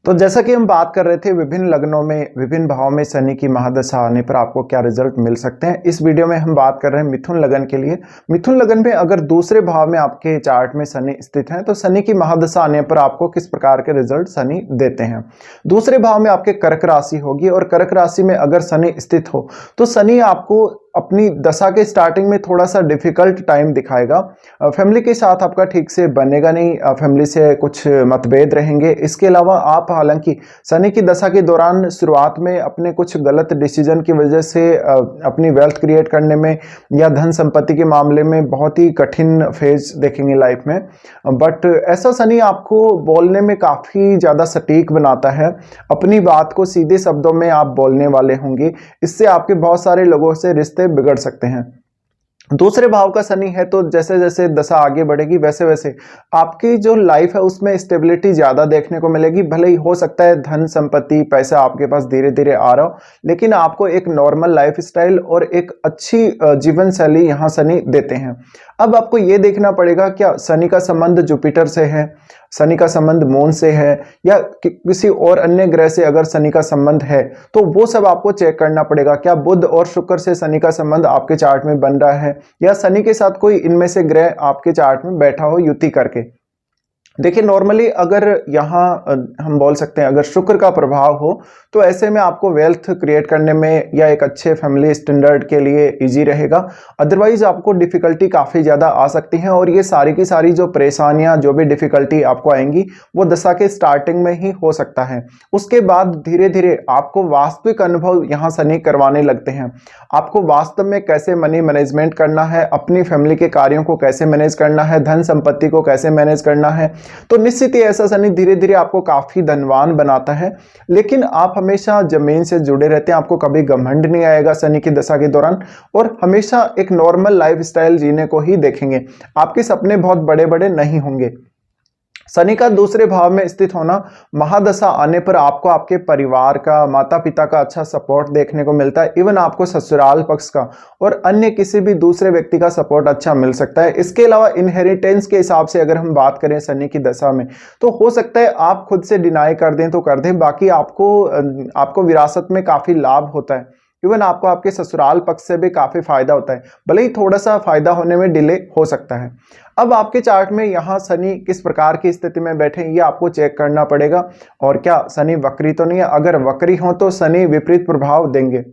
तो जैसा कि हम बात कर रहे थे विभिन्न लग्नों में विभिन्न भावों में शनि की महादशा आने पर आपको क्या रिजल्ट मिल सकते हैं, इस वीडियो में हम बात कर रहे हैं मिथुन लगन के लिए। मिथुन लगन में अगर दूसरे भाव में आपके चार्ट में शनि स्थित है तो शनि की महादशा आने पर आपको किस प्रकार के रिजल्ट शनि देते हैं। दूसरे भाव में आपके कर्क राशि होगी और कर्क राशि में अगर शनि स्थित हो तो शनि आपको अपनी दशा के स्टार्टिंग में थोड़ा सा डिफिकल्ट टाइम दिखाएगा। फैमिली के साथ आपका ठीक से बनेगा नहीं, फैमिली से कुछ मतभेद रहेंगे। इसके अलावा आप हालांकि शनि की दशा के दौरान शुरुआत में अपने कुछ गलत डिसीजन की वजह से अपनी वेल्थ क्रिएट करने में या धन संपत्ति के मामले में बहुत ही कठिन फेज देखेंगे लाइफ में। बट ऐसा शनि आपको बोलने में काफ़ी ज़्यादा सटीक बनाता है, अपनी बात को सीधे शब्दों में आप बोलने वाले होंगे। इससे आपके बहुत सारे लोगों से रिश्ते बिगड़ सकते हैं। दूसरे भाव का शनि है तो जैसे जैसे दशा आगे बढ़ेगी वैसे वैसे आपकी जो लाइफ है उसमें स्टेबिलिटी ज़्यादा देखने को मिलेगी। भले ही हो सकता है धन संपत्ति पैसा आपके पास धीरे धीरे आ रहा हो, लेकिन आपको एक नॉर्मल लाइफ स्टाइल और एक अच्छी जीवन शैली यहाँ शनि देते हैं। अब आपको ये देखना पड़ेगा क्या शनि का संबंध जुपिटर से है, शनि का संबंध मून से है या किसी और अन्य ग्रह से अगर शनि का संबंध है तो वो सब आपको चेक करना पड़ेगा। क्या बुध और शुक्र से शनि का संबंध आपके चार्ट में बन रहा है या शनि के साथ कोई इनमें से ग्रह आपके चार्ट में बैठा हो युति करके। देखिए नॉर्मली अगर यहाँ हम बोल सकते हैं अगर शुक्र का प्रभाव हो तो ऐसे में आपको वेल्थ क्रिएट करने में या एक अच्छे फैमिली स्टैंडर्ड के लिए इजी रहेगा। अदरवाइज आपको डिफिकल्टी काफ़ी ज़्यादा आ सकती हैं और ये सारी की सारी जो परेशानियाँ जो भी डिफिकल्टी आपको आएंगी वो दशा के स्टार्टिंग में ही हो सकता है। उसके बाद धीरे धीरे आपको वास्तविक अनुभव यहाँ शनि करवाने लगते हैं। आपको वास्तव में कैसे मनी मैनेजमेंट करना है, अपनी फैमिली के कार्यों को कैसे मैनेज करना है, धन संपत्ति को कैसे मैनेज करना है। तो निश्चित ही ऐसा शनि धीरे धीरे आपको काफी धनवान बनाता है। लेकिन आप हमेशा जमीन से जुड़े रहते हैं, आपको कभी घमंड नहीं आएगा शनि की दशा के दौरान और हमेशा एक नॉर्मल लाइफ स्टाइल जीने को ही देखेंगे। आपके सपने बहुत बड़े बड़े नहीं होंगे। शनि का दूसरे भाव में स्थित होना महादशा आने पर आपको आपके परिवार का माता पिता का अच्छा सपोर्ट देखने को मिलता है। इवन आपको ससुराल पक्ष का और अन्य किसी भी दूसरे व्यक्ति का सपोर्ट अच्छा मिल सकता है। इसके अलावा इनहेरिटेंस के हिसाब से अगर हम बात करें शनि की दशा में तो हो सकता है आप खुद से डिनाई कर दें तो कर दें, बाकी आपको विरासत में काफ़ी लाभ होता है। इवन आपको आपके ससुराल पक्ष से भी काफ़ी फायदा होता है, भले ही थोड़ा सा फायदा होने में डिले हो सकता है। अब आपके चार्ट में यहाँ शनि किस प्रकार की स्थिति में बैठे ये आपको चेक करना पड़ेगा। और क्या शनि वक्री तो नहीं है? अगर वक्री हो तो शनि विपरीत प्रभाव देंगे।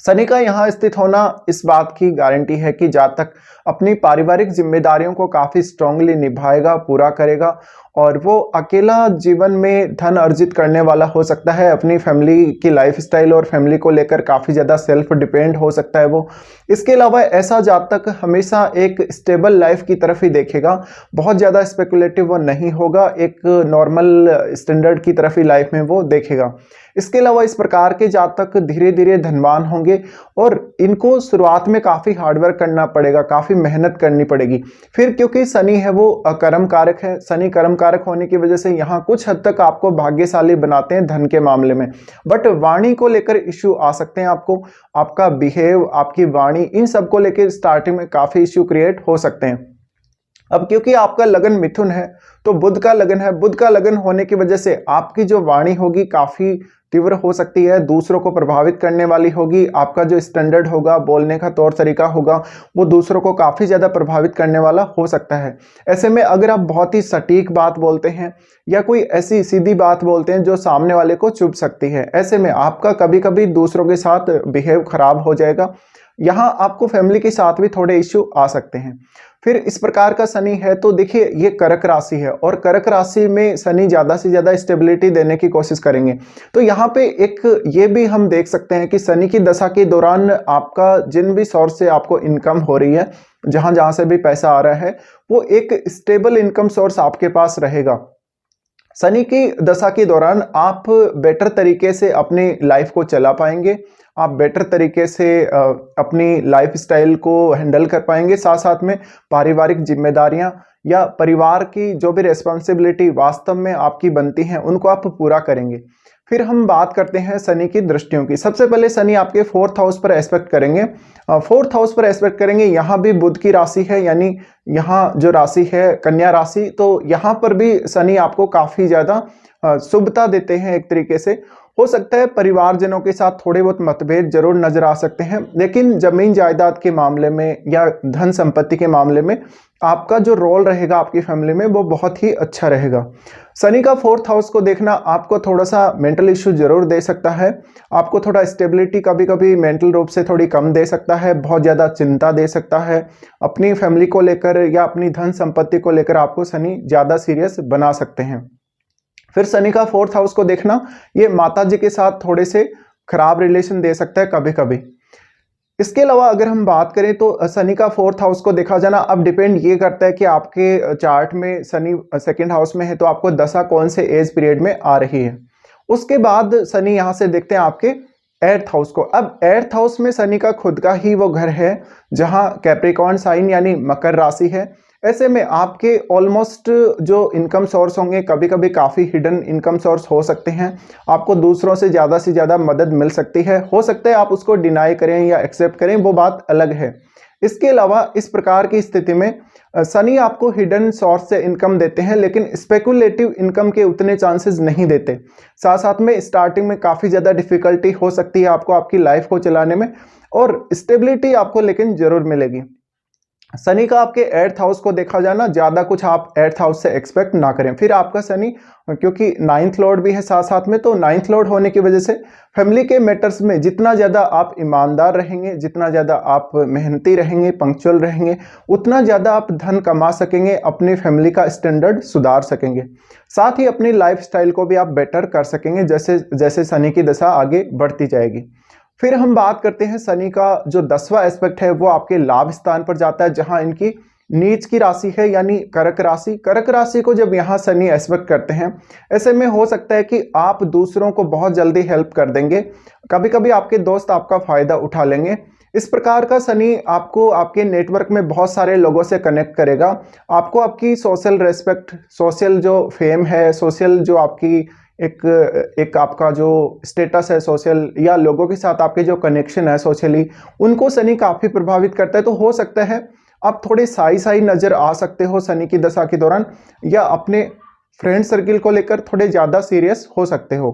शनि का यहाँ स्थित होना इस बात की गारंटी है कि जातक अपनी पारिवारिक जिम्मेदारियों को काफ़ी स्ट्रांगली निभाएगा, पूरा करेगा और वो अकेला जीवन में धन अर्जित करने वाला हो सकता है। अपनी फैमिली की लाइफस्टाइल और फैमिली को लेकर काफ़ी ज़्यादा सेल्फ डिपेंड हो सकता है वो। इसके अलावा ऐसा जातक हमेशा एक स्टेबल लाइफ की तरफ ही देखेगा, बहुत ज़्यादा स्पेकुलेटिव वो नहीं होगा, एक नॉर्मल स्टैंडर्ड की तरफ ही लाइफ में वो देखेगा। इसके अलावा इस प्रकार के जातक धीरे धीरे धनवान होंगे और इनको शुरुआत में काफ़ी हार्डवर्क करना पड़ेगा, काफ़ी मेहनत करनी पड़ेगी। फिर क्योंकि शनि है वो कर्म कारक है, शनि कर्म कारक होने की वजह से यहाँ कुछ हद तक आपको भाग्यशाली बनाते हैं धन के मामले में। बट वाणी को लेकर इश्यू आ सकते हैं आपको, आपका बिहेव, आपकी वाणी, इन सब को लेकर स्टार्टिंग में काफ़ी इश्यू क्रिएट हो सकते हैं। अब क्योंकि आपका लगन मिथुन है तो बुध का लगन है, बुध का लगन होने की वजह से आपकी जो वाणी होगी काफ़ी तीव्र हो सकती है, दूसरों को प्रभावित करने वाली होगी। आपका जो स्टैंडर्ड होगा, बोलने का तौर तरीका होगा, वो दूसरों को काफ़ी ज़्यादा प्रभावित करने वाला हो सकता है। ऐसे में अगर आप बहुत ही सटीक बात बोलते हैं या कोई ऐसी सीधी बात बोलते हैं जो सामने वाले को चुभ सकती है, ऐसे में आपका कभी कभी दूसरों के साथ बिहेव खराब हो जाएगा। यहाँ आपको फैमिली के साथ भी थोड़े इश्यू आ सकते हैं। फिर इस प्रकार का शनि है तो देखिए ये कर्क राशि है और कर्क राशि में शनि ज़्यादा से ज़्यादा स्टेबिलिटी देने की कोशिश करेंगे। तो यहाँ पे एक ये भी हम देख सकते हैं कि शनि की दशा के दौरान आपका जिन भी सोर्स से आपको इनकम हो रही है, जहाँ जहाँ से भी पैसा आ रहा है, वो एक स्टेबल इनकम सोर्स आपके पास रहेगा। शनि की दशा के दौरान आप बेटर तरीके से अपनी लाइफ को चला पाएंगे, आप बेटर तरीके से अपनी लाइफस्टाइल को हैंडल कर पाएंगे। साथ साथ में पारिवारिक जिम्मेदारियां या परिवार की जो भी रिस्पॉन्सिबिलिटी वास्तव में आपकी बनती हैं उनको आप पूरा करेंगे। फिर हम बात करते हैं शनि की दृष्टियों की। सबसे पहले शनि आपके 4th हाउस पर एस्पेक्ट करेंगे। 4th हाउस पर एस्पेक्ट करेंगे, यहाँ भी बुध की राशि है, यानी यहाँ जो राशि है कन्या राशि, तो यहाँ पर भी शनि आपको काफी ज्यादा शुभता देते हैं। एक तरीके से हो सकता है परिवारजनों के साथ थोड़े बहुत मतभेद जरूर नजर आ सकते हैं, लेकिन जमीन जायदाद के मामले में या धन संपत्ति के मामले में आपका जो रोल रहेगा आपकी फैमिली में वो बहुत ही अच्छा रहेगा। शनि का 4th हाउस को देखना आपको थोड़ा सा मेंटल इश्यू जरूर दे सकता है, आपको थोड़ा स्टेबिलिटी कभी कभी मेंटल रूप से थोड़ी कम दे सकता है, बहुत ज़्यादा चिंता दे सकता है। अपनी फैमिली को लेकर या अपनी धन संपत्ति को लेकर आपको शनि ज़्यादा सीरियस बना सकते हैं। फिर शनि का 4th हाउस को देखना ये माता जी के साथ थोड़े से खराब रिलेशन दे सकता है कभी कभी। इसके अलावा अगर हम बात करें तो शनि का 4th हाउस को देखा जाना अब डिपेंड ये करता है कि आपके चार्ट में शनि 2nd हाउस में है तो आपको दशा कौन से एज पीरियड में आ रही है। उसके बाद शनि यहाँ से देखते हैं आपके 8th हाउस को। अब 8th हाउस में शनि का खुद का ही वो घर है जहाँ कैप्रिकॉर्न साइन यानी मकर राशि है। ऐसे में आपके ऑलमोस्ट जो इनकम सोर्स होंगे कभी कभी काफ़ी हिडन इनकम सोर्स हो सकते हैं, आपको दूसरों से ज़्यादा मदद मिल सकती है। हो सकता है आप उसको डिनाई करें या एक्सेप्ट करें, वो बात अलग है। इसके अलावा इस प्रकार की स्थिति में शनि आपको हिडन सोर्स से इनकम देते हैं लेकिन स्पेकुलेटिव इनकम के उतने चांसेस नहीं देते। साथ साथ में स्टार्टिंग में काफ़ी ज़्यादा डिफिकल्टी हो सकती है आपको आपकी लाइफ को चलाने में, और स्टेबिलिटी आपको लेकिन जरूर मिलेगी। शनि का आपके 8th हाउस को देखा जाना ज़्यादा कुछ आप 8th हाउस से एक्सपेक्ट ना करें। फिर आपका शनि क्योंकि 9th लॉर्ड भी है साथ साथ में, तो 9th लॉर्ड होने की वजह से फैमिली के मैटर्स में जितना ज़्यादा आप ईमानदार रहेंगे, जितना ज़्यादा आप मेहनती रहेंगे, पंक्चुअल रहेंगे, उतना ज़्यादा आप धन कमा सकेंगे, अपनी फैमिली का स्टैंडर्ड सुधार सकेंगे, साथ ही अपनी लाइफस्टाइल को भी आप बेटर कर सकेंगे जैसे जैसे शनि की दशा आगे बढ़ती जाएगी। फिर हम बात करते हैं शनि का जो 10वां एस्पेक्ट है वो आपके लाभ स्थान पर जाता है जहां इनकी नीच की राशि है यानी कर्क राशि। कर्क राशि को जब यहाँ शनि एस्पेक्ट करते हैं ऐसे में हो सकता है कि आप दूसरों को बहुत जल्दी हेल्प कर देंगे, कभी कभी आपके दोस्त आपका फायदा उठा लेंगे। इस प्रकार का शनि आपको आपके नेटवर्क में बहुत सारे लोगों से कनेक्ट करेगा, आपको आपकी सोशल रेस्पेक्ट, सोशल जो फेम है, सोशल जो आपकी एक आपका जो स्टेटस है सोशल या लोगों के साथ आपके जो कनेक्शन है सोशली, उनको शनि काफ़ी प्रभावित करता है। तो हो सकता है आप थोड़े साई नज़र आ सकते हो शनि की दशा के दौरान, या अपने फ्रेंड सर्किल को लेकर थोड़े ज़्यादा सीरियस हो सकते हो।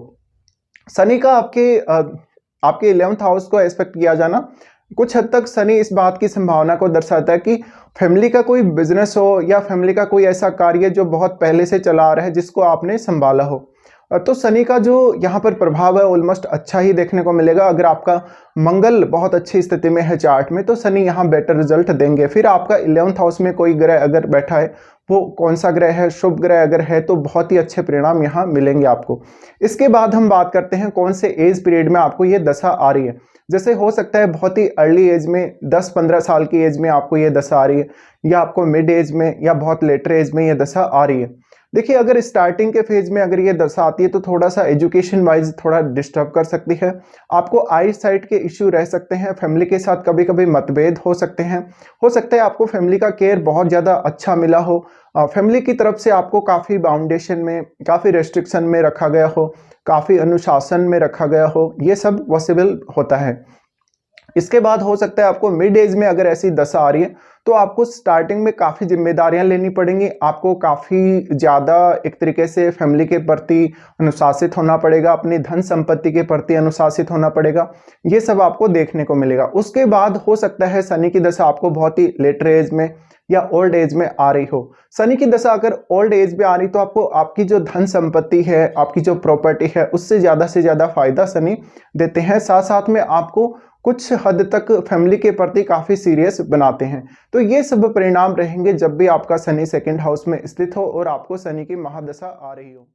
शनि का आपके 11th हाउस को एक्सपेक्ट किया जाना कुछ हद तक शनि इस बात की संभावना को दर्शाता है कि फैमिली का कोई बिजनेस हो या फैमिली का कोई ऐसा कार्य जो बहुत पहले से चला आ रहा है जिसको आपने संभाला हो, तो शनि का जो यहाँ पर प्रभाव है ऑलमोस्ट अच्छा ही देखने को मिलेगा। अगर आपका मंगल बहुत अच्छी स्थिति में है चार्ट में तो शनि यहाँ बेटर रिजल्ट देंगे। फिर आपका 11th हाउस में कोई ग्रह अगर बैठा है, वो कौन सा ग्रह है, शुभ ग्रह अगर है तो बहुत ही अच्छे परिणाम यहाँ मिलेंगे आपको। इसके बाद हम बात करते हैं कौन से एज पीरियड में आपको ये दशा आ रही है। जैसे हो सकता है बहुत ही अर्ली एज में 10-15 साल की एज में आपको ये दशा आ रही है, या आपको मिड एज में या बहुत लेटर एज में ये दशा आ रही है। देखिए अगर स्टार्टिंग के फेज में अगर ये दशा आती है तो थोड़ा सा एजुकेशन वाइज थोड़ा डिस्टर्ब कर सकती है, आपको आई साइट के इश्यू रह सकते हैं, फैमिली के साथ कभी कभी मतभेद हो सकते हैं, हो सकता है आपको फैमिली का केयर बहुत ज़्यादा अच्छा मिला हो, फैमिली की तरफ से आपको काफ़ी बाउंडेशन में, काफ़ी रेस्ट्रिक्शन में रखा गया हो, काफ़ी अनुशासन में रखा गया हो, ये सब पॉसिबल होता है। इसके बाद हो सकता है आपको मिड एज में अगर ऐसी दशा आ रही है तो आपको स्टार्टिंग में काफ़ी जिम्मेदारियां लेनी पड़ेंगी, आपको काफ़ी ज़्यादा एक तरीके से फैमिली के प्रति अनुशासित होना पड़ेगा, अपनी धन संपत्ति के प्रति अनुशासित होना पड़ेगा, ये सब आपको देखने को मिलेगा। उसके बाद हो सकता है शनि की दशा आपको बहुत ही लेटर एज में या ओल्ड एज में आ रही हो। शनि की दशा अगर ओल्ड एज में आ रही तो आपको आपकी जो धन संपत्ति है, आपकी जो प्रॉपर्टी है, उससे ज़्यादा फायदा शनि देते हैं। साथ साथ में आपको कुछ हद तक फैमिली के प्रति काफ़ी सीरियस बनाते हैं। तो ये सब परिणाम रहेंगे जब भी आपका शनि 2nd हाउस में स्थित हो और आपको शनि की महादशा आ रही हो।